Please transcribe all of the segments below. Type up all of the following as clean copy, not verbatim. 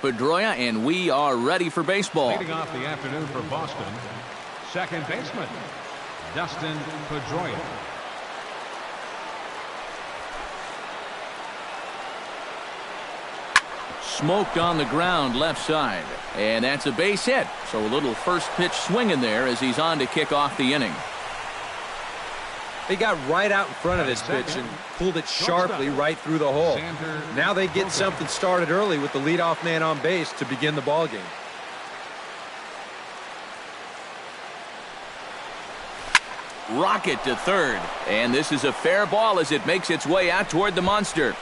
Pedroia, and we are ready for baseball. Leading off the afternoon for Boston, second baseman, Dustin Pedroia. Smoked on the ground left side, and that's a base hit. So a little first pitch swing in there as he's on to kick off the inning. They got right out in front of this pitch and pulled it sharply right through the hole. Now they get something started early with the leadoff man on base to begin the ball game. Rocket to third, and this is a fair ball as it makes its way out toward the monster.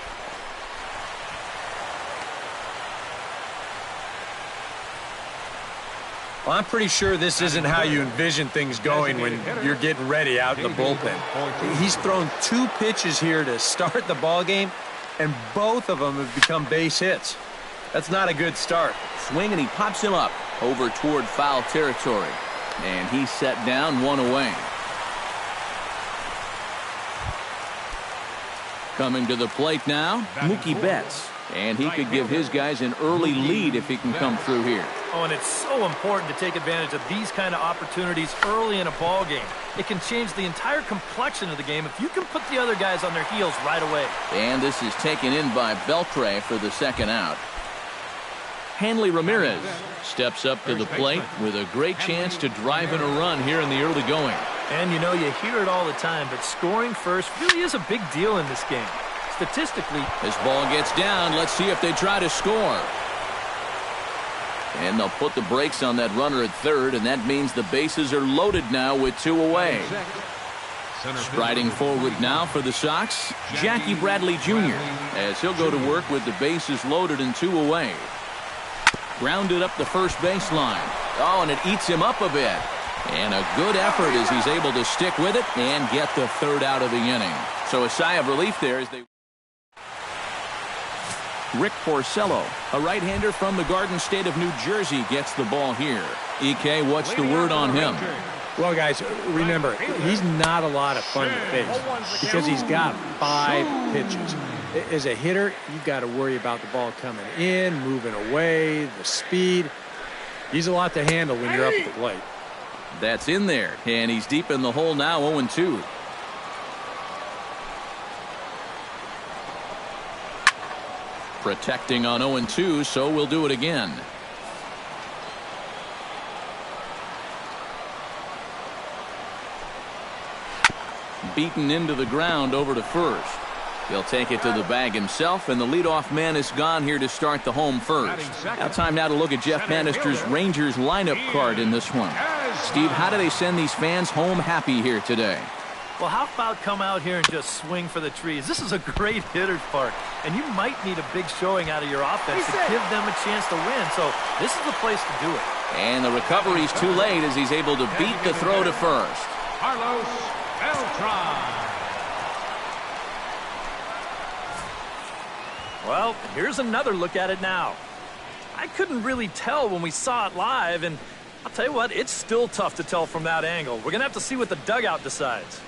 Well, I'm pretty sure this isn't how you envision things going when you're getting ready out in the bullpen. He's thrown 2 pitches here to start the ball game, and both of them have become base hits. That's not a good start. Swing, and he pops him up over toward foul territory. And he's set down, 1 away. Coming to the plate now, Mookie Betts. And he could give his guys an early lead if he can come through here. Oh, and it's so important to take advantage of these kind of opportunities early in a ball game. It can change the entire complexion of the game if you can put the other guys on their heels right away. And this is taken in by Beltre for the second out. Hanley Ramirez steps up to the plate with a great chance to drive in a run here in the early going. And you know, you hear it all the time, but scoring first really is a big deal in this game. Statistically, this ball gets down. Let's see if they try to score. And they'll put the brakes on that runner at third, and that means the bases are loaded now with 2 away. Striding forward now for the Sox, Jackie Bradley Jr. as he'll go to work with the bases loaded and 2 away. Grounded up the first baseline. Oh, and it eats him up a bit. And a good effort as he's able to stick with it and get the third out of the inning. So a sigh of relief there as they... Rick Porcello, a right-hander from the Garden State of New Jersey, gets the ball here. EK, what's the word on him? Well, guys, remember, he's not a lot of fun to face because he's got 5 pitches. As a hitter, you've got to worry about the ball coming in, moving away, the speed. He's a lot to handle when you're up at the plate. That's in there, and he's deep in the hole now, 0-2. Protecting on 0-2, so we'll do it again. Beaten into the ground over to first. He'll take it to the bag himself, and the leadoff man is gone here to start the home first. Now time now to look at Jeff Bannister's Rangers lineup card in this one. Steve, how do they send these fans home happy here today? Well, how about come out here and just swing for the trees? This is a great hitter's park, and you might need a big showing out of your offense to give them a chance to win. So this is the place to do it. And the recovery's too late as he's able to beat the throw to first. Carlos Beltran. Well, here's another look at it now. I couldn't really tell when we saw it live, and I'll tell you what, it's still tough to tell from that angle. We're going to have to see what the dugout decides.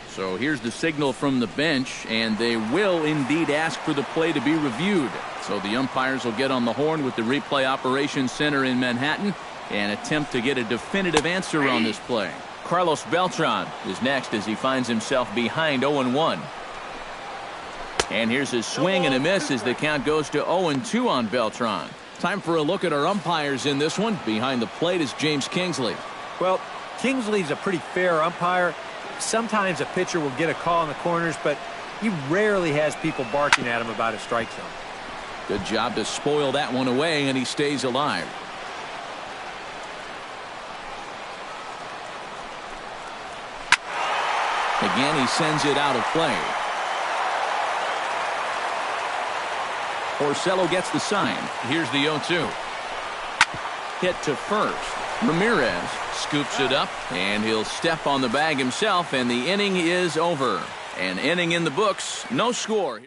So here's the signal from the bench, and they will indeed ask for the play to be reviewed. So the umpires will get on the horn with the replay operations center in Manhattan and attempt to get a definitive answer on this play. Carlos Beltran is next as he finds himself behind 0-1. And here's his swing and a miss as the count goes to 0-2 on Beltran. Time for a look at our umpires in this one. Behind the plate is James Kingsley. Well, Kingsley's a pretty fair umpire. Sometimes a pitcher will get a call in the corners, but he rarely has people barking at him about a strike zone. Good job to spoil that one away, and he stays alive. Again, he sends it out of play. Porcello gets the sign. Here's the 0-2. Hit to first. Ramirez scoops it up, and he'll step on the bag himself, and the inning is over. An inning in the books, no score.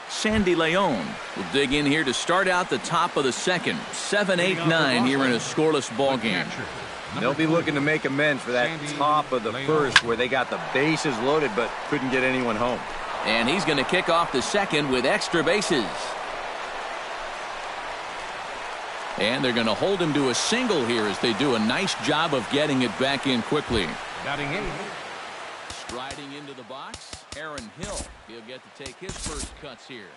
Sandy Leon will dig in here to start out the top of the second. 7-8-9 here in a scoreless ball game. They'll be looking to make amends for that top of the first where they got the bases loaded but couldn't get anyone home. And he's going to kick off the second with extra bases. And they're going to hold him to a single here as they do a nice job of getting it back in quickly. Batting 8. Striding into the box, Aaron Hill. He'll get to take his first cuts here.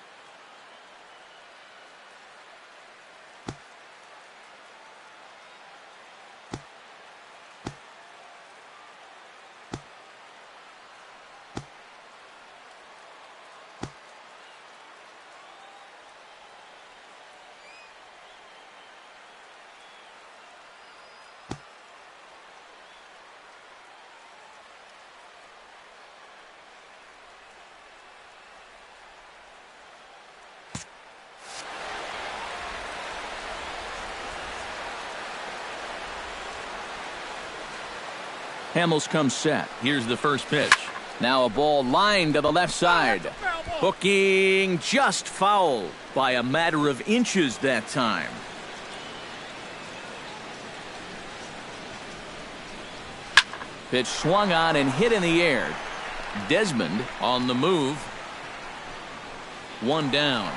Hamels comes set. Here's the first pitch. Now a ball lined to the left side. Hooking just foul by a matter of inches that time. Pitch swung on and hit in the air. Desmond on the move. One down.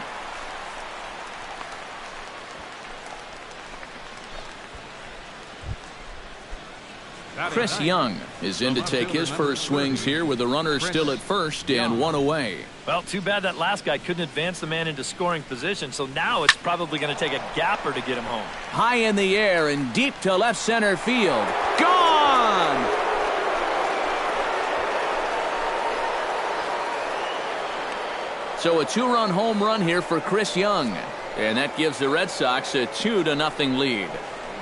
Chris Young is in to take his first swings here with the runner still at first and one away. Well, too bad that last guy couldn't advance the man into scoring position, so now it's probably going to take a gapper to get him home. High in the air and deep to left center field. Gone! So a two-run home run here for Chris Young, and that gives the Red Sox a 2-0 lead.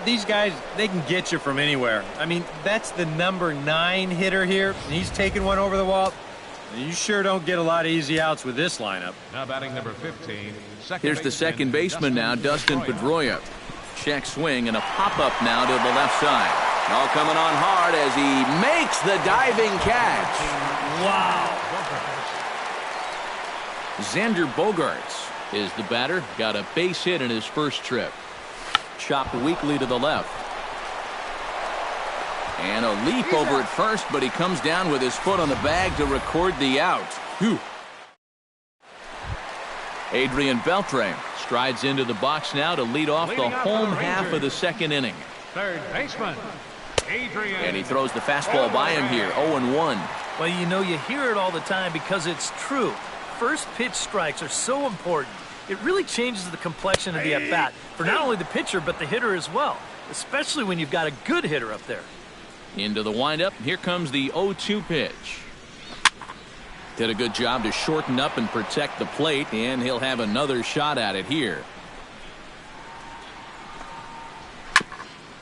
These guys, they can get you from anywhere. I mean, that's the number 9 hitter here, and he's taking one over the wall. You sure don't get a lot of easy outs with this lineup. Now batting number 15. Here's the second baseman now, Dustin Pedroia. Check swing and a pop-up now to the left side. All coming on hard as he makes the diving catch. Wow. Xander Bogaerts is the batter. Got a base hit in his first trip. Chopped weakly to the left. And a leap over at first, but he comes down with his foot on the bag to record the out. Whew. Adrian Beltre strides into the box now to lead off the home half of the second inning. Third baseman, Adrian. And he throws the fastball by him here, 0-1. Well, you know, you hear it all the time because it's true. First pitch strikes are so important. It really changes the complexion of the at-bat for not only the pitcher but the hitter as well, especially when you've got a good hitter up there. Into the windup. Here comes the 0-2 pitch. Did a good job to shorten up and protect the plate, and he'll have another shot at it here.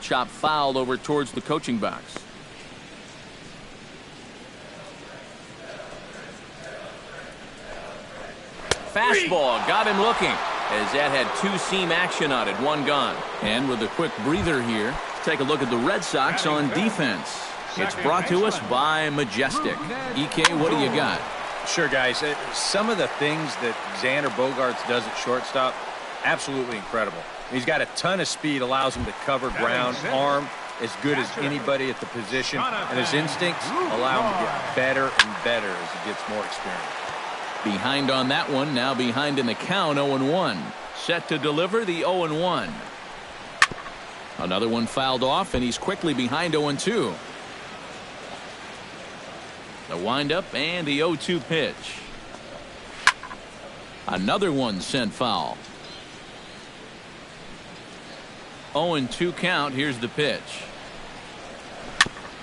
Chop fouled over towards the coaching box. Fastball got him looking as that had two-seam action on it, one gone. And with a quick breather here, take a look at the Red Sox on defense. It's brought to us by Majestic. EK, what do you got? Sure, guys. Some of the things that Xander Bogaerts does at shortstop, absolutely incredible. He's got a ton of speed, allows him to cover ground, arm as good as anybody at the position, and his instincts allow him to get better and better as he gets more experience. Behind on that one, now behind in the count, 0-1. Set to deliver the 0-1. Another one fouled off, and he's quickly behind 0-2. The windup and the 0-2 pitch. Another one sent foul. 0-2 count. Here's the pitch.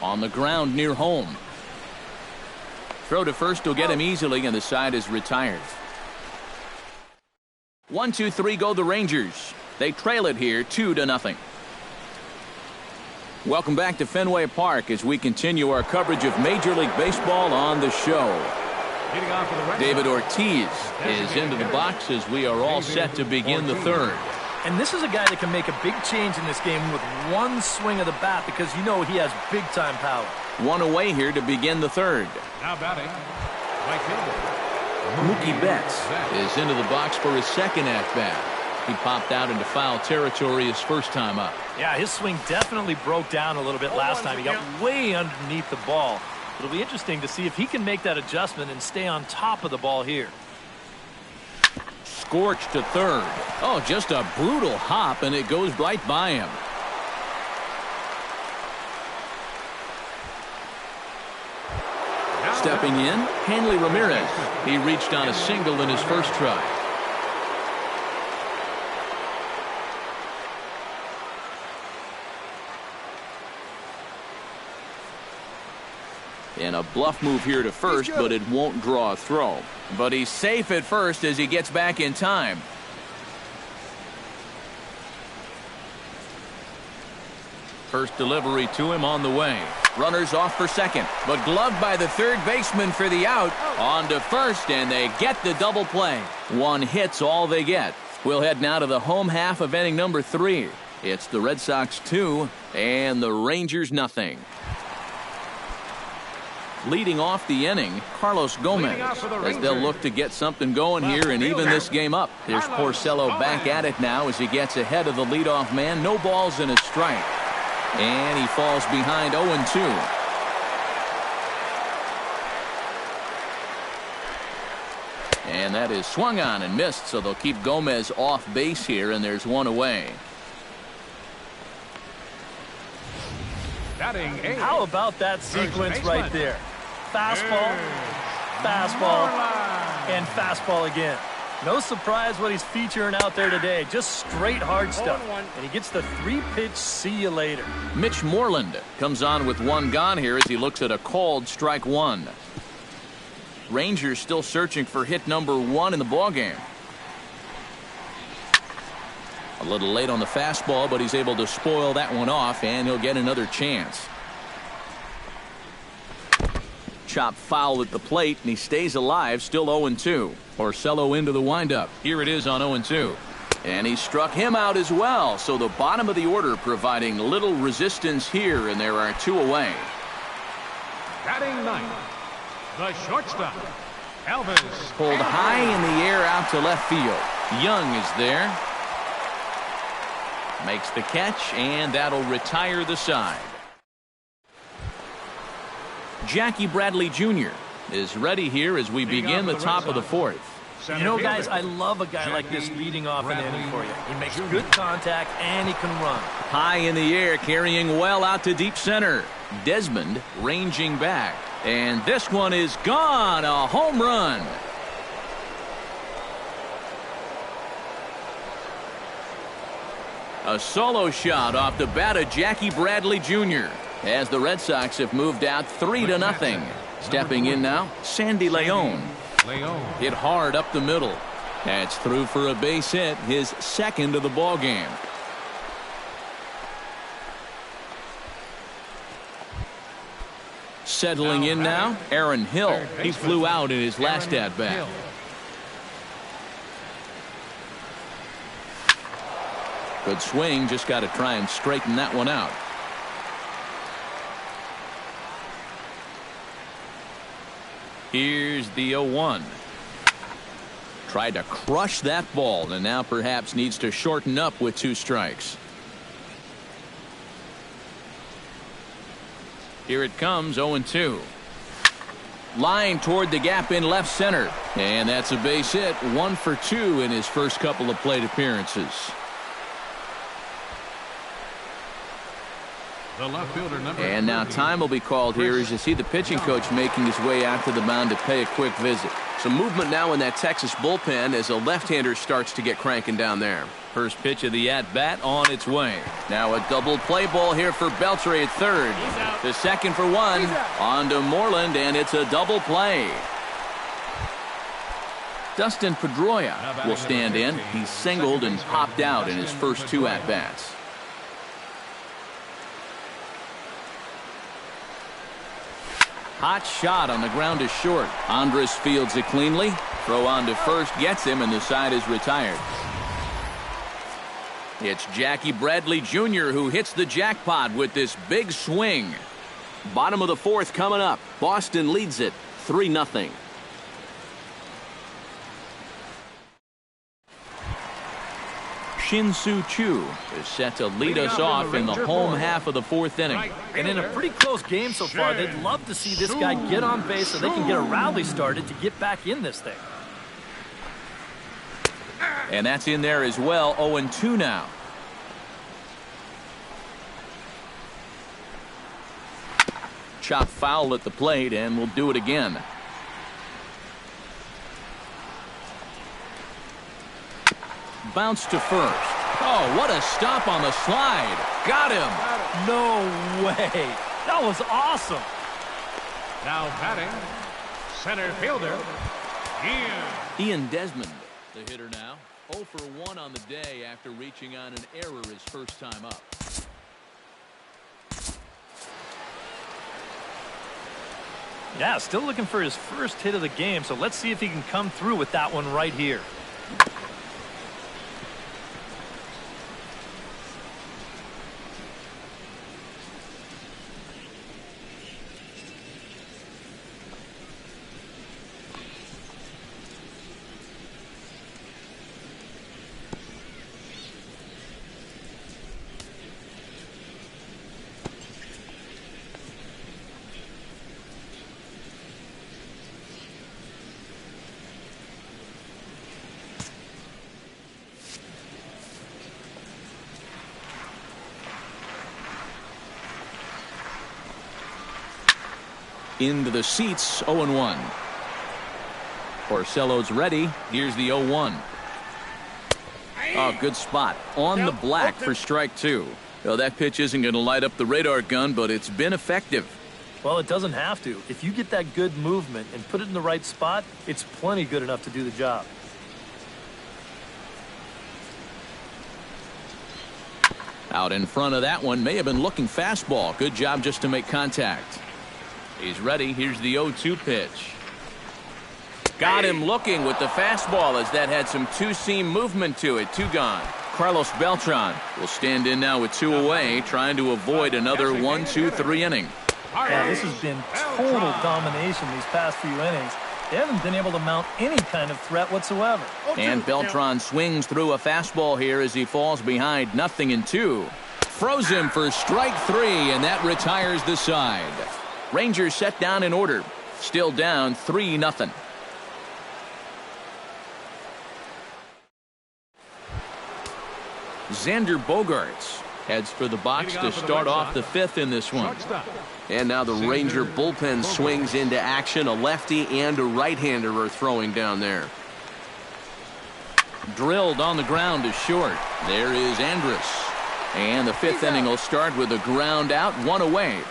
On the ground near home. Throw to first will get him easily, and the side is retired. 1-2-3 go the Rangers. They trail it here 2-0. Welcome back to Fenway Park as we continue our coverage of Major League Baseball on the show. David Ortiz is into the box as we are all set to begin the third. And this is a guy that can make a big change in this game with one swing of the bat because you know he has big-time power. One away here to begin the third. Now batting, right fielder Mookie Betts is into the box for his second at-bat. He popped out into foul territory his first time up. Yeah, his swing definitely broke down a little bit last time. He got way underneath the ball. It'll be interesting to see if he can make that adjustment and stay on top of the ball here. Scorched to third. Oh, just a brutal hop, and it goes right by him. Stepping in, Hanley Ramirez. He reached on a single in his first try. And a bluff move here to first, but it won't draw a throw. But he's safe at first as he gets back in time. First delivery to him on the way. Runners off for second, but gloved by the third baseman for the out. On to first, and they get the double play. One hit's all they get. We'll head now to the home half of inning number 3. It's the Red Sox 2 and the Rangers nothing. Leading off the inning, Carlos Gomez, as they'll look to get something going here and even this game up. There's Porcello back at it now as he gets ahead of the leadoff man. No balls and a strike. And he falls behind 0-2. And that is swung on and missed, so they'll keep Gomez off base here, and there's one away. How about that sequence right there? Fastball, fastball, and fastball again. No surprise what he's featuring out there today. Just straight hard stuff. And he gets the 3-pitch see you later. Mitch Moreland comes on with one gone here as he looks at a called strike one. Rangers still searching for hit number 1 in the ballgame. A little late on the fastball, but he's able to spoil that one off, and he'll get another chance. Chop foul at the plate, and he stays alive, still 0-2. Porcello into the windup. Here it is on 0-2. And he struck him out as well, so the bottom of the order providing little resistance here, and there are 2 away. Batting ninth, the shortstop, Elvis. Pulled high in the air out to left field. Young is there. Makes the catch, and that'll retire the side. Jackie Bradley Jr. is ready here as we begin the top of the 4th. You know, guys, I love a guy like this leading off an inning for you. He makes good contact, and he can run. High in the air, carrying well out to deep center. Desmond ranging back. And this one is gone. A home run. A solo shot off the bat of Jackie Bradley Jr. as the Red Sox have moved out 3-0. Stepping in now, Sandy Leon. Hit hard up the middle. That's through for a base hit, his second of the ball game. Settling in now, Aaron Hill. He flew out in his last at-bat. Good swing, just got to try and straighten that one out. Here's the 0-1. Tried to crush that ball, and now perhaps needs to shorten up with 2 strikes. Here it comes, 0-2. Line toward the gap in left center. And that's a base hit, 1 for 2 in his first couple of plate appearances. And now time will be called here as you see the pitching coach making his way out to the mound to pay a quick visit. Some movement now in that Texas bullpen as a left-hander starts to get cranking down there. First pitch of the at-bat on its way. Now a double play ball here for Beltre at third. The second for 1. On to Moreland, and it's a double play. Dustin Pedroia will stand in. He's singled and popped out in his first 2 at-bats. Hot shot on the ground is short. Andres fields it cleanly. Throw on to first gets him, and the side is retired. It's Jackie Bradley Jr. who hits the jackpot with this big swing. Bottom of the 4th coming up. Boston leads it 3-0. Shin-Soo Choo is set to lead us off in the home half of the fourth inning. And in a pretty close game so far, they'd love to see this guy get on base so they can get a rally started to get back in this thing. And that's in there as well. 0-2 now. Chop foul at the plate, and we'll do it again. Bounce to first. Oh, what a stop on the slide. Got him. No way. That was awesome. Now batting, center fielder, Ian Desmond, the hitter now. 0 for 1 on the day after reaching on an error his first time up. Yeah, still looking for his first hit of the game, so let's see if he can come through with that one right here. Into the seats, 0-1. Porcello's ready. Here's the 0-1. Oh, good spot. On the black for strike 2. Well, that pitch isn't going to light up the radar gun, but it's been effective. Well, it doesn't have to. If you get that good movement and put it in the right spot, it's plenty good enough to do the job. Out in front of that one, may have been looking fastball. Good job just to make contact. He's ready. Here's the 0-2 pitch. Got him looking with the fastball as that had some two-seam movement to it. 2 gone. Carlos Beltran will stand in now with 2 away, trying to avoid another 1-2-3 inning. Yeah, this has been total domination these past few innings. They haven't been able to mount any kind of threat whatsoever. And Beltran swings through a fastball here as he falls behind 0-2. Froze him for strike 3, and that retires the side. Rangers set down in order. Still down 3-0. Xander Bogaerts heads for the box to start off the 5th in this one. And now the Ranger bullpen swings into action. A lefty and a right-hander are throwing down there. Drilled on the ground to short. There is Andrus. And the 5th inning will start with a ground out, 1 away.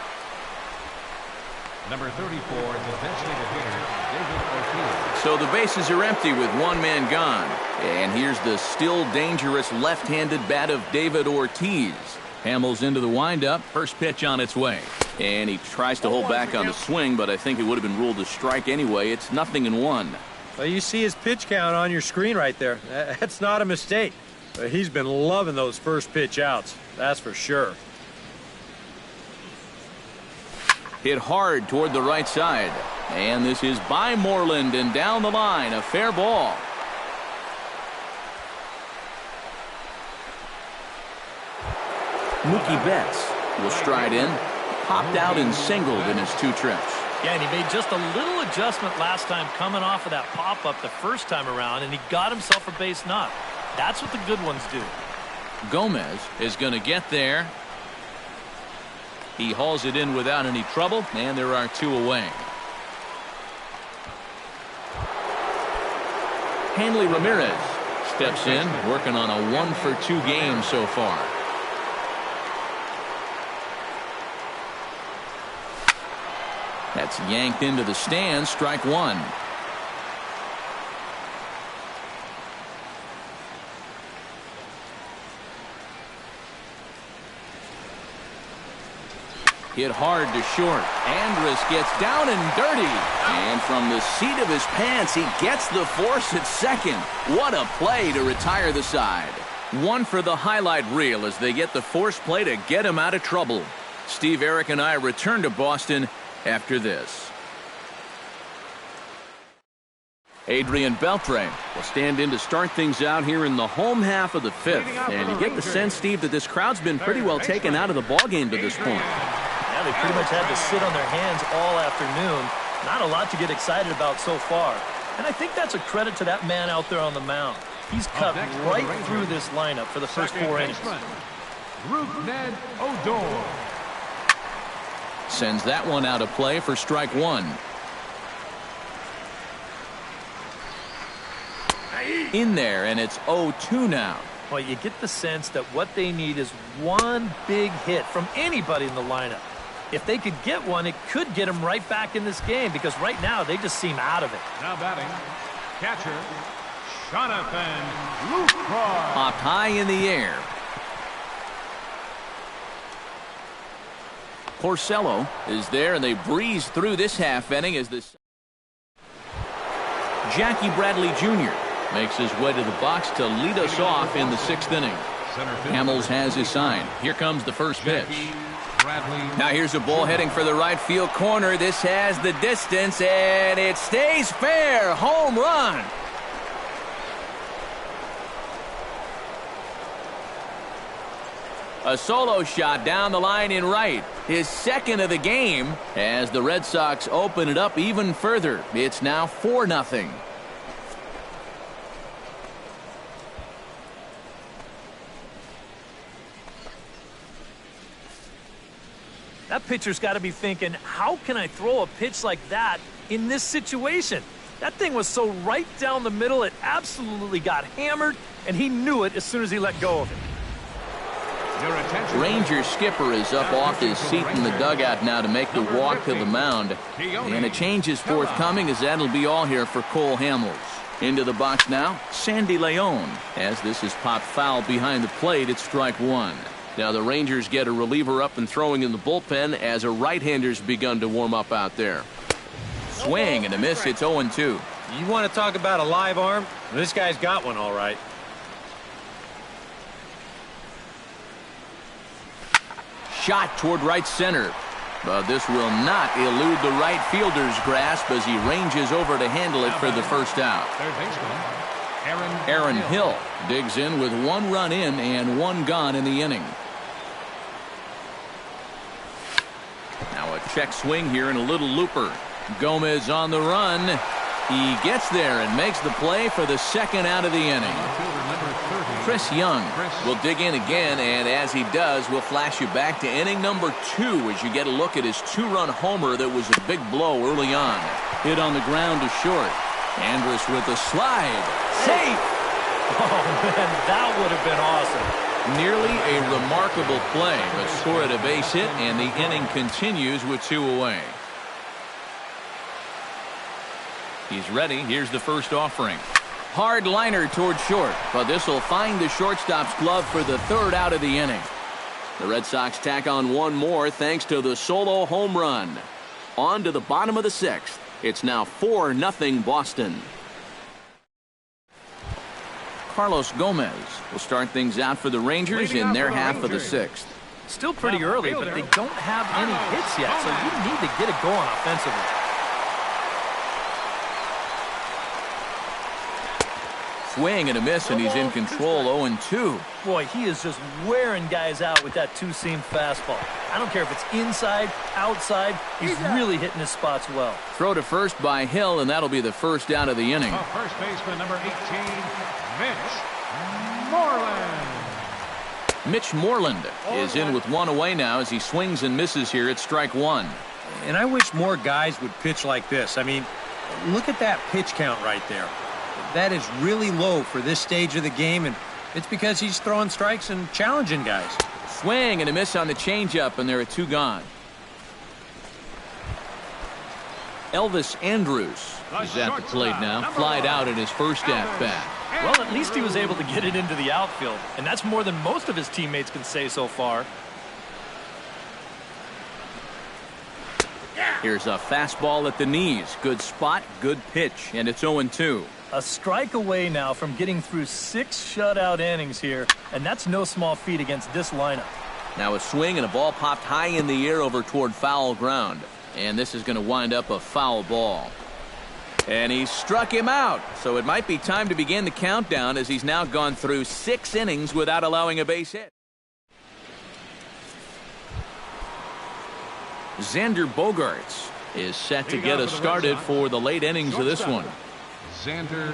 number 34, the designated hitter, David Ortiz. So the bases are empty with 1 man gone. And here's the still dangerous left-handed bat of David Ortiz. Hamels into the windup. First pitch on its way. And he tries to hold back on the swing, but I think it would have been ruled a strike anyway. It's 0-1. Well, you see his pitch count on your screen right there. That's not a mistake. He's been loving those first pitch outs. That's for sure. Hit hard toward the right side. And this is by Moreland and down the line. A fair ball. Mookie Betts will stride in. Popped out and singled in his 2 trips. Yeah, and he made just a little adjustment last time coming off of that pop-up the first time around, and he got himself a base knock. That's what the good ones do. Gomez is going to get there. He hauls it in without any trouble, and there are 2 away. Hanley Ramirez steps in, working on a 1-for-2 game so far. That's yanked into the stands, strike 1. Hit hard to short. Andrus gets down and dirty. And from the seat of his pants, he gets the force at second. What a play to retire the side. 1 for the highlight reel as they get the force play to get him out of trouble. Steve, Eric, and I return to Boston after this. Adrian Beltre will stand in to start things out here in the home half of the fifth. And you get the sense, Steve, that this crowd's been pretty well taken out of the ballgame to this point. Yeah, they pretty much had to sit on their hands all afternoon. Not a lot to get excited about so far. And I think that's a credit to that man out there on the mound. He's cut right through this lineup for the first 4 innings. Ned Odor sends that one out of play for strike one. In there, and it's 0-2 now. Well, you get the sense that what they need is one big hit from anybody in the lineup. If they could get one, it could get them right back in this game, because right now they just seem out of it. now batting, catcher Jonathan Lucroy. Popped high in the air. Porcello is there, and they breeze through this half inning as this Jackie Bradley Jr. makes his way to the box to lead us off in the 6th inning. Hamels has his sign. Here comes the first pitch. Now here's a ball heading for the right field corner. This has the distance, and it stays fair. Home run. A solo shot down the line in right. His second of the game as the Red Sox open it up even further. It's now 4-0. That pitcher's got to be thinking, how can I throw a pitch like that in this situation? That thing was so right down the middle, it absolutely got hammered, and he knew it as soon as he let go of it. Ranger skipper is up off his seat in the dugout now to make the walk to the mound. And a change is forthcoming, as that'll be all here for Cole Hamels. Into the box now, Sandy Leon. As this is popped foul behind the plate, it's strike one. Now the Rangers get a reliever up and throwing in the bullpen as a right-hander's begun to warm up out there. Swing and a miss. It's 0-2. You want to talk about a live arm? This guy's got one all right. Shot toward right center. But this will not elude the right fielder's grasp as he ranges over to handle it for the first out. Aaron Hill digs in with 1 run in and 1 gone in the inning. Now a check swing here and a little looper. Gomez on the run. He gets there and makes the play for the second out of the inning. Chris Young will dig in again, and as he does, we'll flash you back to inning number 2 as you get a look at his 2-run homer that was a big blow early on. Hit on the ground to short. Andrus with a slide. Safe! Oh, man, that would have been awesome. Nearly a remarkable play, but scored a base hit, and the inning continues with 2 away. He's ready. Here's the first offering. Hard liner toward short, but this will find the shortstop's glove for the 3rd out of the inning. The Red Sox tack on 1 more thanks to the solo home run. On to the bottom of the 6th. It's now 4-0 Boston. Carlos Gomez will start things out for the Rangers in their half of the 6th. Still pretty early, but they don't have any hits yet, so you need to get it going offensively. Swing and a miss, and he's in control. 0-2. Boy, he is just wearing guys out with that 2-seam fastball. I don't care if it's inside, outside. He's really hitting his spots well. Throw to first by Hill, and that'll be the first out of the inning. First baseman number 18, Mitch Moreland. Mitch Moreland is in with 1 away now as he swings and misses here at strike 1. And I wish more guys would pitch like this. I mean, look at that pitch count right there. That is really low for this stage of the game, and it's because he's throwing strikes and challenging guys. Swing and a miss on the changeup, and there are 2 gone. Elvis Andrus is at the plate now. Flied out in his first at-bat. Well, at least he was able to get it into the outfield, and that's more than most of his teammates can say so far. Here's a fastball at the knees. Good spot, good pitch, and it's 0-2. A strike away now from getting through 6 shutout innings here, and that's no small feat against this lineup. Now a swing and a ball popped high in the air over toward foul ground. And this is going to wind up a foul ball. And he struck him out. So it might be time to begin the countdown as he's now gone through 6 innings without allowing a base hit. Xander Bogaerts is set to get us started for the late innings of this one. Xander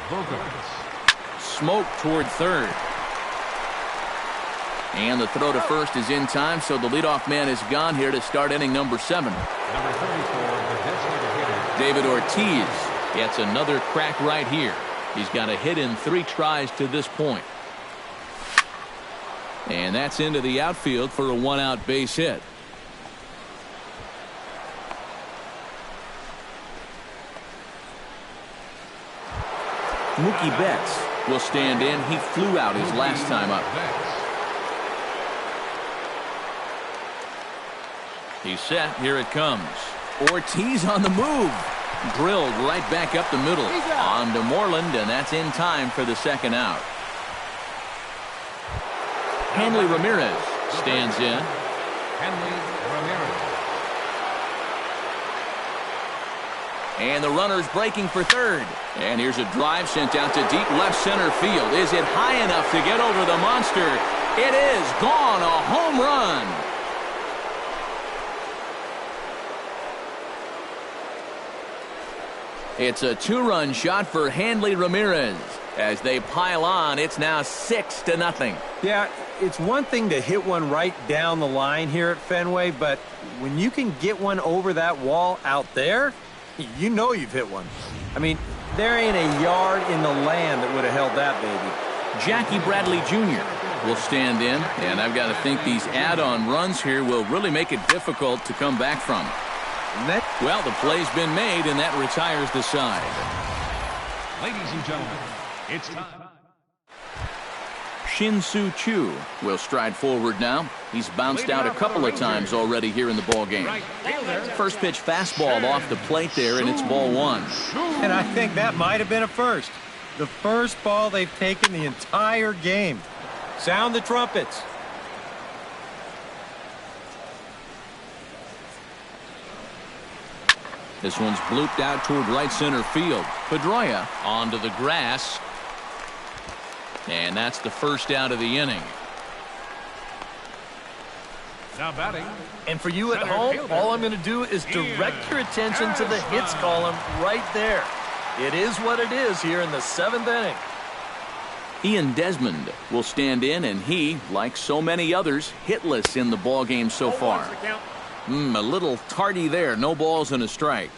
Bogaerts. Smoke toward third. And the throw to first is in time, so the leadoff man is gone here to start inning number 7. Number 34, the designated hitter, David Ortiz gets another crack right here. He's got a hit in 3 tries to this point. And that's into the outfield for a 1-out base hit. Mookie Betts will stand in. He flew out his last time up. He's set. Here it comes. Ortiz on the move. Drilled right back up the middle. On to Moreland, and that's in time for the 2nd out. Hanley Ramirez stands in. Hanley Ramirez. And the runner's breaking for third. And here's a drive sent out to deep left center field. Is it high enough to get over the monster? It is gone. A home run. It's a 2-run shot for Hanley Ramirez. As they pile on, it's now 6-0. Yeah, it's one thing to hit one right down the line here at Fenway, but when you can get one over that wall out there, you know you've hit one. I mean, there ain't a yard in the land that would have held that baby. Jackie Bradley Jr. will stand in, and I've got to think these add-on runs here will really make it difficult to come back from. Well, the play's been made, and that retires the side. Ladies and gentlemen, it's time. Shin-Soo Choo will stride forward now. He's bounced out a couple of times already here in the ball game. First pitch fastball off the plate there, and it's ball 1. And I think that might have been a first. The first ball they've taken the entire game. Sound the trumpets. This one's blooped out toward right center field. Pedroia onto the grass. And that's the first out of the inning. Now batting. And for you at home, all I'm going to do is direct your attention to the hits column right there. It is what it is here in the 7th inning. Ian Desmond will stand in, and he, like so many others, hitless in the ball game so far. A little tardy there. No balls and a strike.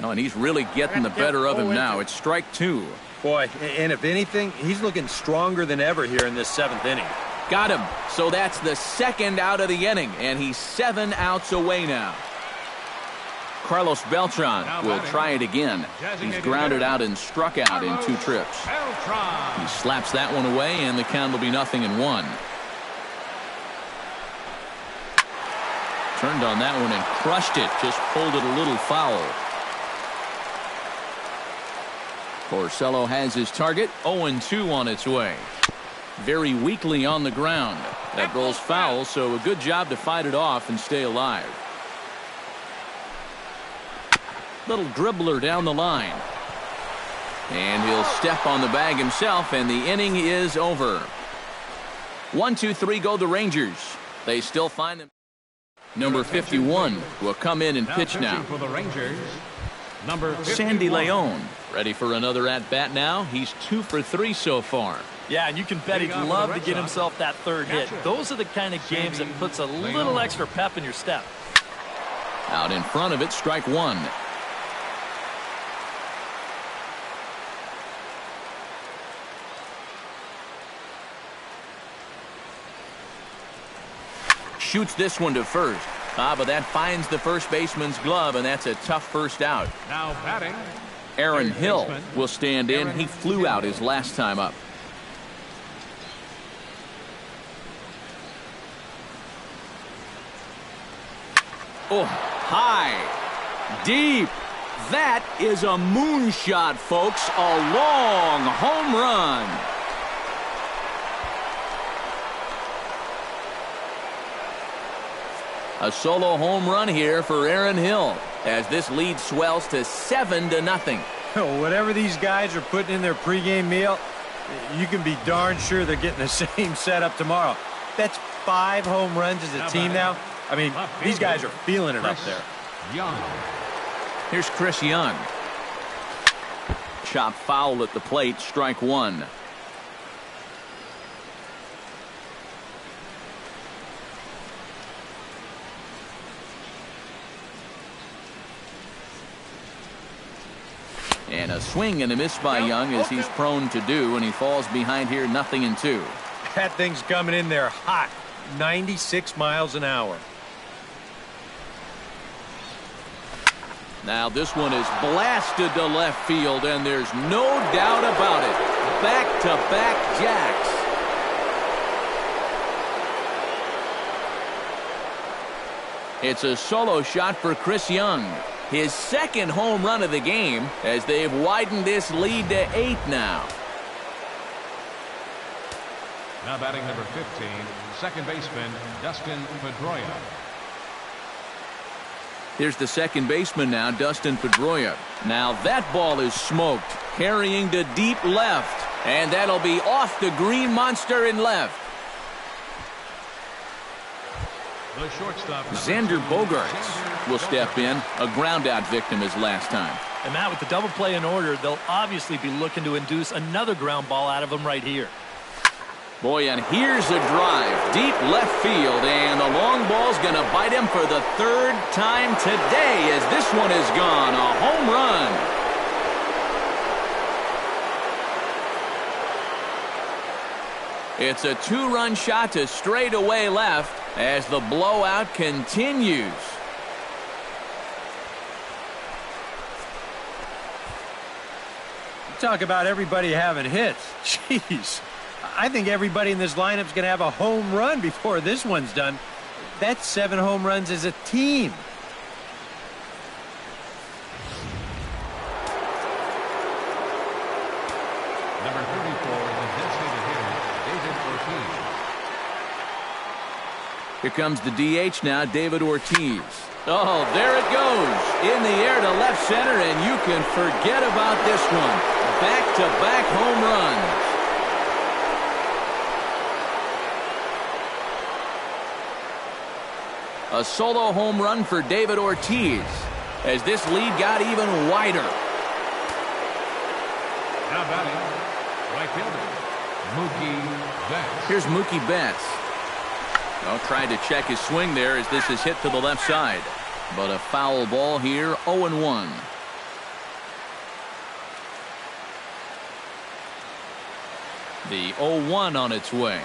Oh, and he's really getting the better of him now. It's strike 2. Boy, and if anything, he's looking stronger than ever here in this 7th inning. Got him. So that's the 2nd out of the inning, and he's 7 outs away now. Carlos Beltran will try it again. He's grounded out and struck out in 2 trips. He slaps that one away, and the count will be 0-1. Turned on that one and crushed it. Just pulled it a little foul. Porcello has his target. 0-2 on its way. Very weakly on the ground. That rolls foul, so a good job to fight it off and stay alive. Little dribbler down the line. And he'll step on the bag himself, and the inning is over. 1, 2, 3 go the Rangers. They still find them. Number 51 will come in and pitch now. For the Rangers, number 51. Sandy Leon ready for another at-bat now. He's 2 for 3 so far. Yeah, and you can bet he'd love to get himself that 3rd hit. Those are the kind of games that puts a little extra pep in your step. Out in front of it, strike 1. Shoots this one to first. But that finds the first baseman's glove, and that's a tough first out. Now batting. Aaron Hill will stand in. He flew out his last time up. Oh, high, deep. That is a moonshot, folks. A long home run. A solo home run here for Aaron Hill as this lead swells to 7-0. Whatever these guys are putting in their pregame meal, you can be darn sure they're getting the same setup tomorrow. That's 5 home runs as a team now. I mean, these guys are feeling it up there. Young. Here's Chris Young. Chop foul at the plate, strike 1. And a swing and a miss by Young, as he's prone to do, and he falls behind here 0-2. That thing's coming in there hot, 96 miles an hour. Now this one is blasted to left field, and there's no doubt about it. Back-to-back jacks. It's a solo shot for Chris Young. His second home run of the game, as they've widened this lead to 8 now. Now batting number 15, second baseman Dustin Pedroia. Here's the second baseman now, Dustin Pedroia. Now that ball is smoked, carrying to deep left, and that'll be off the green monster in left. The shortstop, Xander Bogaerts will step in, a ground out victim as last time. And Matt, with the double play in order, they'll obviously be looking to induce another ground ball out of him right here. Boy, and here's a drive, deep left field, and the long ball's going to bite him for the 3rd time today as this one is gone, a home run. It's a 2-run shot to straightaway left as the blowout continues. Talk about everybody having hits. Jeez. I think everybody in this lineup is going to have a home run before this one's done. That's 7 home runs as a team. number 34, the designated hitter, David Ortiz. Here comes the DH now, David Ortiz. Oh, there it goes. In the air to left center, and you can forget about this one. Back-to-back home runs. A solo home run for David Ortiz as this lead got even wider. Now batting, right fielder, Mookie Betts. Here's Mookie Betts. Well, tried to check his swing there as this is hit to the left side. But a foul ball here, 0-1. The 0-1 on its way.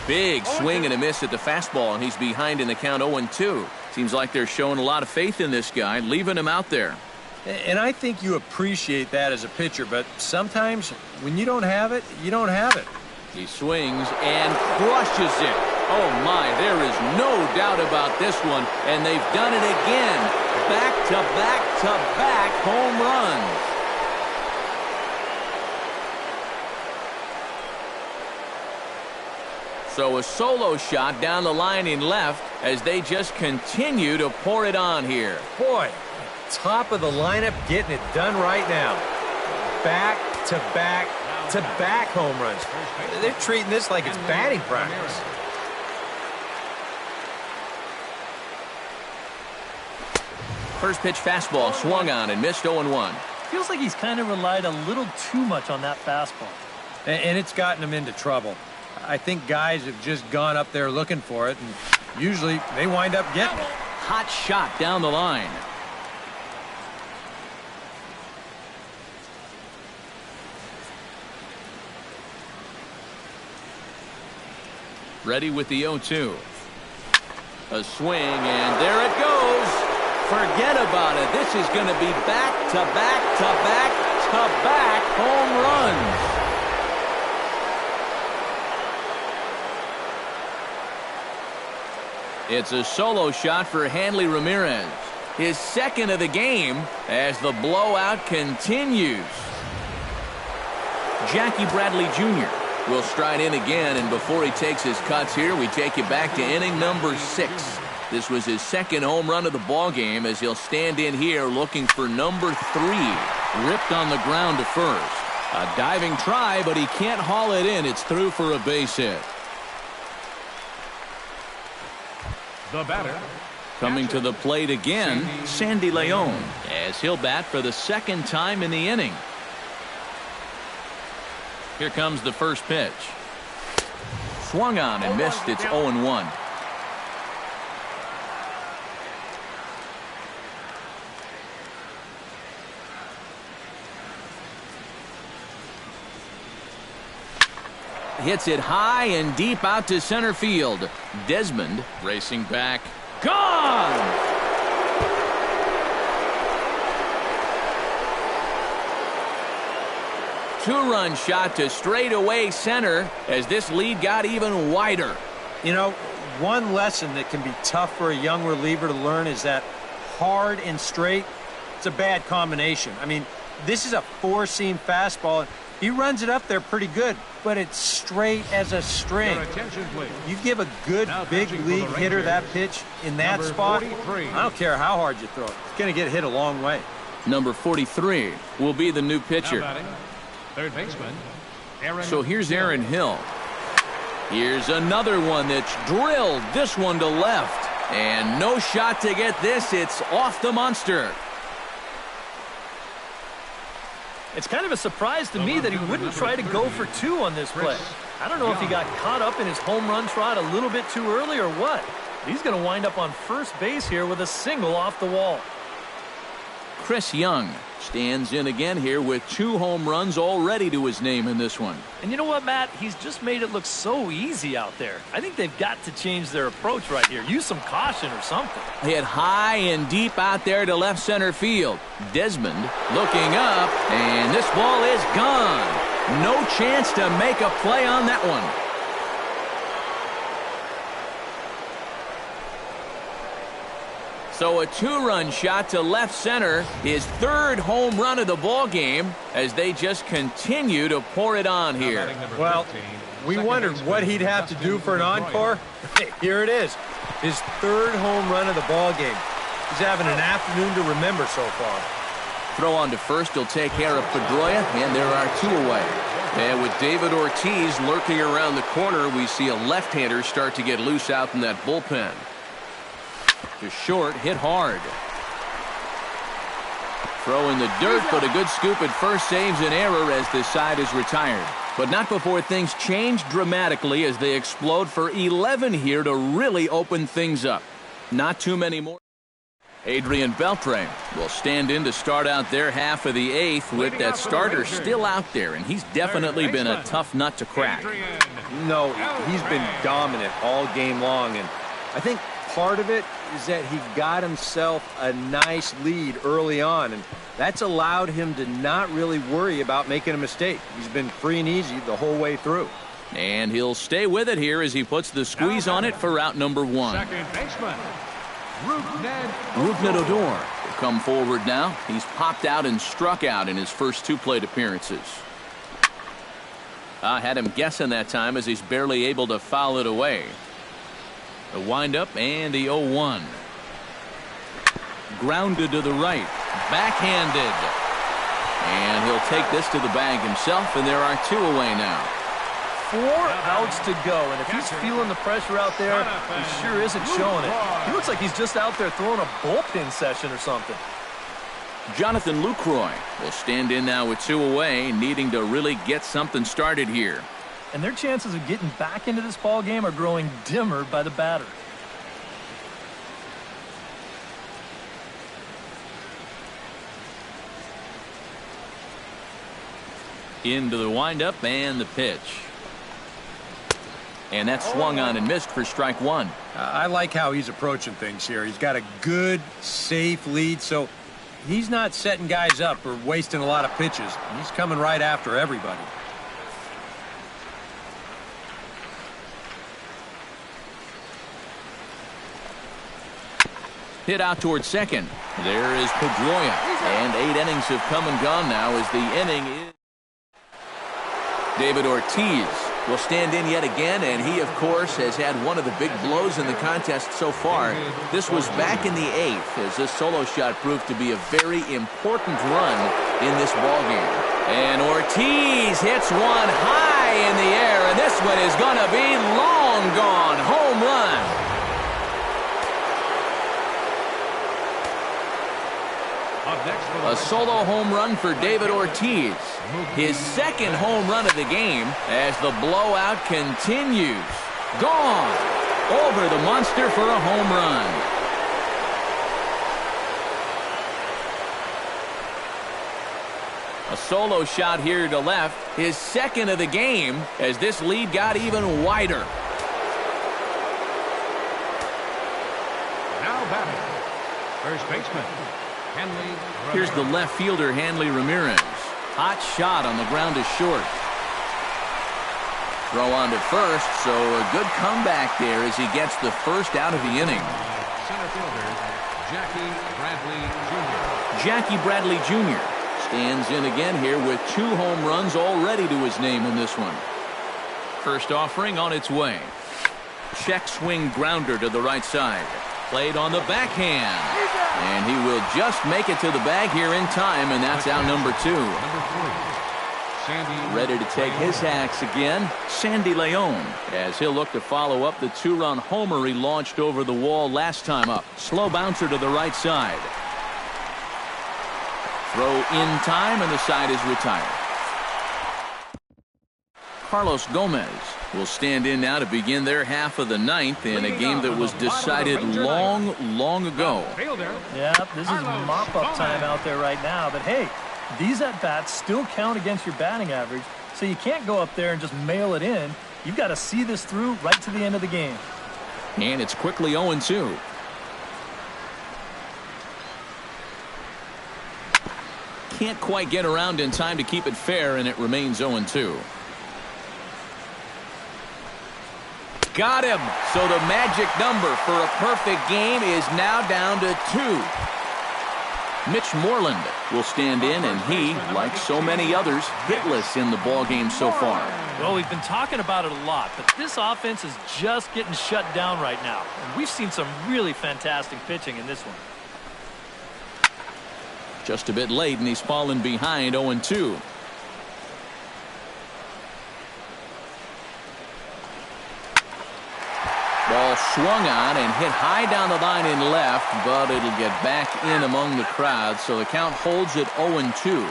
Big swing and a miss at the fastball, and he's behind in the count 0-2. Seems like they're showing a lot of faith in this guy, leaving him out there. And I think you appreciate that as a pitcher, but sometimes when you don't have it, you don't have it. He swings and crushes it. Oh my, there is no doubt about this one, and they've done it again. Back-to-back-to-back home runs. So a solo shot down the line in left as they just continue to pour it on here. Boy, top of the lineup getting it done right now. Back-to-back-to-back home runs. They're treating this like it's batting practice. First pitch fastball swung on and missed 0-1. Feels like he's kind of relied a little too much on that fastball. And it's gotten him into trouble. I think guys have just gone up there looking for it, and usually they wind up getting it. Hot shot down the line. Ready with the 0-2. A swing, and there it goes. Forget about it. This is going to be back-to-back-to-back-to-back home runs. It's a solo shot for Hanley Ramirez. His second of the game as the blowout continues. Jackie Bradley Jr. will stride in again, and before he takes his cuts here, we take you back to inning number 6. This was his second home run of the ball game as he'll stand in here looking for number 3. Ripped on the ground to first. A diving try, but he can't haul it in. It's through for a base hit. The batter. Coming to the plate again, Sandy Leon, as he'll bat for the second time in the inning. Here comes the first pitch. Swung on and missed. It's 0-1. Hits it high and deep out to center field. Desmond racing back. Gone! Two-run shot to straightaway center as this lead got even wider. You know, one lesson that can be tough for a young reliever to learn is that hard and straight, it's a bad combination. I mean, this is a 4-seam fastball. He runs it up there pretty good, but it's straight as a string. You give a good big league hitter that pitch in that spot, 43. I don't care how hard you throw it. It's going to get hit a long way. Number 43 will be the new pitcher. Third baseman. So here's Aaron Hill. Here's another one that's drilled. This one to left. And no shot to get this. It's off the Munster. It's kind of a surprise to me that he wouldn't try to go for 2 on this play. I don't know if he got caught up in his home run trot a little bit too early or what. He's going to wind up on first base here with a single off the wall. Chris Young stands in again here with 2 home runs already to his name in this one. And you know what, Matt? He's just made it look so easy out there. I think they've got to change their approach right here. Use some caution or something. Hit high and deep out there to left center field. Desmond looking up, and this ball is gone. No chance to make a play on that one. So a 2-run shot to left center, his 3rd home run of the ball game as they just continue to pour it on here. Well, we wondered what he'd have to do for an encore. Hey, here it is. His 3rd home run of the ball game. He's having an afternoon to remember so far. Throw on to first will take care of Pedroia, and there are 2 away. And with David Ortiz lurking around the corner, we see a left-hander start to get loose out in that bullpen. To short, hit hard. Throw in the dirt, but a good scoop at first saves an error as this side is retired. But not before things change dramatically as they explode for 11 here to really open things up. Not too many more. Adrian Beltre will stand in to start out their half of the 8th with that starter still out there, and he's definitely been a tough nut to crack. No, he's been dominant all game long, and I think part of it is that he got himself a nice lead early on, and that's allowed him to not really worry about making a mistake. He's been free and easy the whole way through. And he'll stay with it here as he puts the squeeze on it for out number 1. Second baseman. Rougned Odor will come forward now. He's popped out and struck out in his first 2 plate appearances. I had him guessing that time as he's barely able to foul it away. The windup and the 0-1. Grounded to the right. Backhanded. And he'll take this to the bag himself, and there are 2 away now. 4 outs to go, and if he's feeling the pressure out there, he sure isn't showing it. He looks like he's just out there throwing a bullpen session or something. Jonathan Lucroy will stand in now with 2 away, needing to really get something started here. And their chances of getting back into this ball game are growing dimmer by the batter. Into the windup and the pitch. And that swung on and missed for strike 1. I like how he's approaching things here. He's got a good, safe lead, so he's not setting guys up or wasting a lot of pitches. He's coming right after everybody. Hit out towards second. There is Pedroia. And 8 innings have come and gone now as the inning is. David Ortiz will stand in yet again, and he, of course, has had one of the big blows in the contest so far. This was back in the 8th, as this solo shot proved to be a very important run in this ballgame. And Ortiz hits one high in the air, and this one is going to be long gone. Home run. A solo home run for David Ortiz. His second home run of the game as the blowout continues. Gone. Over the monster for a home run. A solo shot here to left. His second of the game as this lead got even wider. Now batting, first baseman. Here's the left fielder, Hanley Ramirez. Hot shot on the ground is short. Throw on to first, so a good comeback there as he gets the first out of the inning. Center fielder, Jackie Bradley Jr. Jackie Bradley Jr. stands in again here with 2 home runs already to his name in this one. First offering on its way. Check swing grounder to the right side. Played on the backhand. And he will just make it to the bag here in time, and that's out number 2. Ready to take his hacks again, Sandy Leon, as he'll look to follow up the 2-run homer he launched over the wall last time up. Slow bouncer to the right side. Throw in time, and the side is retired. Carlos Gomez will stand in now to begin their half of the 9th in a game that was decided long ago. Yeah, this is mop-up time out there right now. But, hey, these at-bats still count against your batting average, so you can't go up there and just mail it in. You've got to see this through right to the end of the game. And it's quickly 0-2. Can't quite get around in time to keep it fair, and it remains 0-2. Got him. So the magic number for a perfect game is now down to 2. Mitch Moreland will stand in, and he, like so many others, hitless in the ballgame so far. Well, we've been talking about it a lot, but this offense is just getting shut down right now. And we've seen some really fantastic pitching in this one. Just a bit late, and he's fallen behind 0-2. Ball swung on and hit high down the line in left, but it'll get back in among the crowd, so the count holds at 0-2.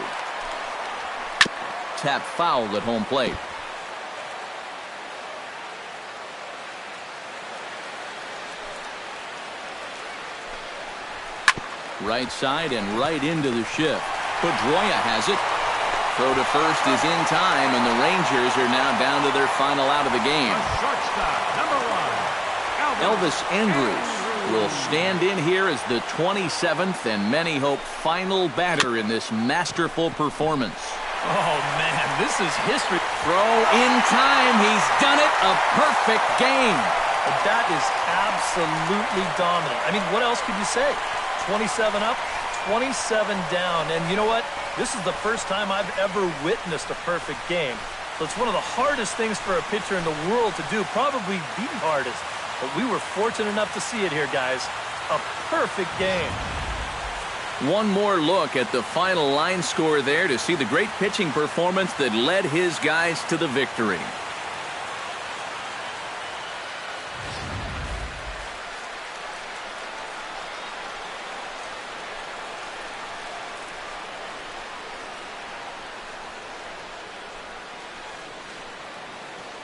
Tap foul at home plate. Right side and right into the shift. Pedroia has it. Throw to first is in time, and the Rangers are now down to their final out of the game. Shortstop, number 1. Elvis Andrus will stand in here as the 27th and many hope final batter in this masterful performance. Oh, man, this is history. Throw in time. He's done it. A perfect game. That is absolutely dominant. I mean, what else could you say? 27 up, 27 down. And you know what? This is the first time I've ever witnessed a perfect game. So it's one of the hardest things for a pitcher in the world to do, probably the hardest. But we were fortunate enough to see it here, guys. A perfect game. One more look at the final line score there to see the great pitching performance that led his guys to the victory.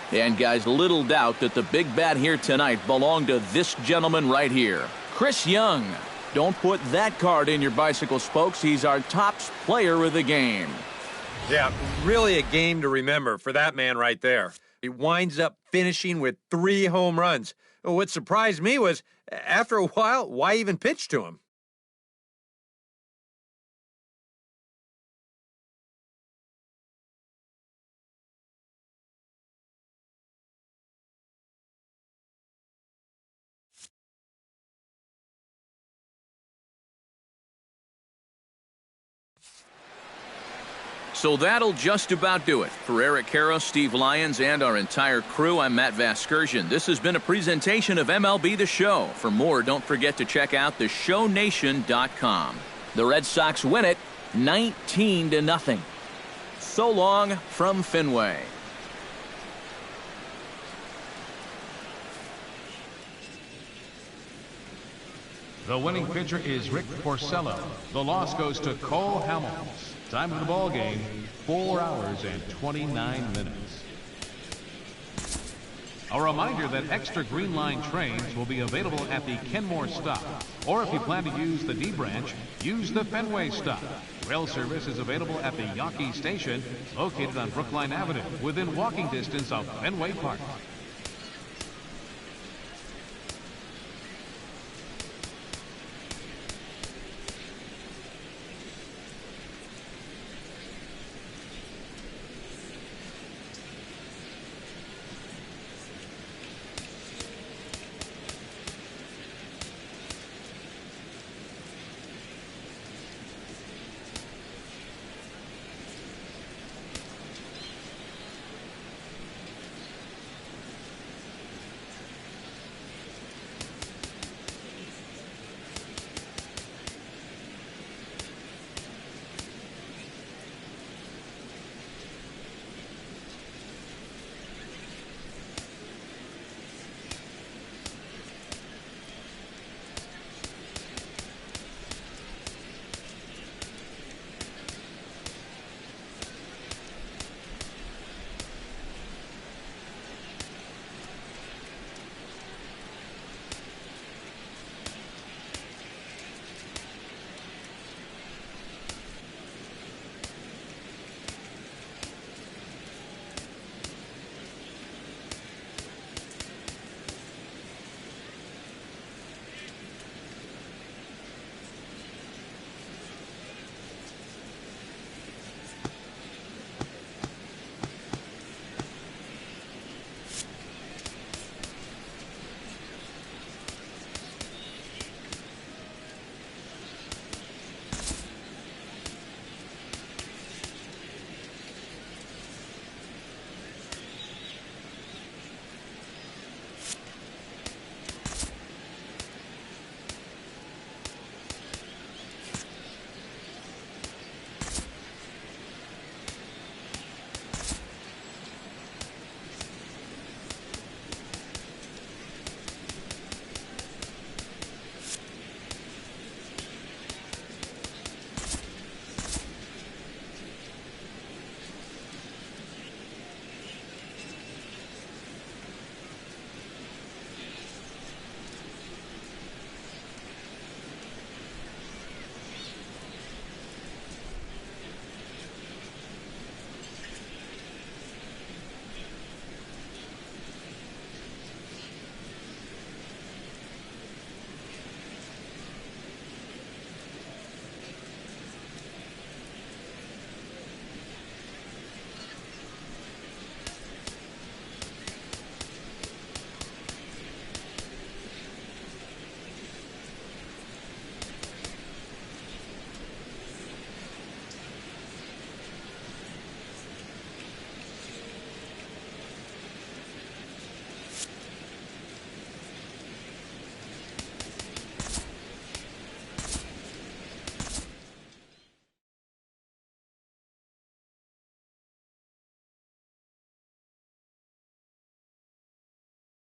And guys, little doubt that the big bat here tonight belonged to this gentleman right here, Chris Young. Don't put that card in your bicycle spokes. He's our top player of the game. Yeah, really a game to remember for that man right there. He winds up finishing with 3 home runs. What surprised me was, after a while, why even pitch to him? So that'll just about do it. For Eric Karros, Steve Lyons, and our entire crew, I'm Matt Vasgersian. This has been a presentation of MLB The Show. For more, don't forget to check out theshownation.com. The Red Sox win it 19-0. So long from Fenway. The winning pitcher is Rick Porcello. The loss goes to Cole Hamels. Time of the ball game, 4 hours and 29 minutes. A reminder that extra Green Line trains will be available at the Kenmore stop. Or if you plan to use the D branch, use the Fenway stop. Rail service is available at the Yawkey Station, located on Brookline Avenue, within walking distance of Fenway Park.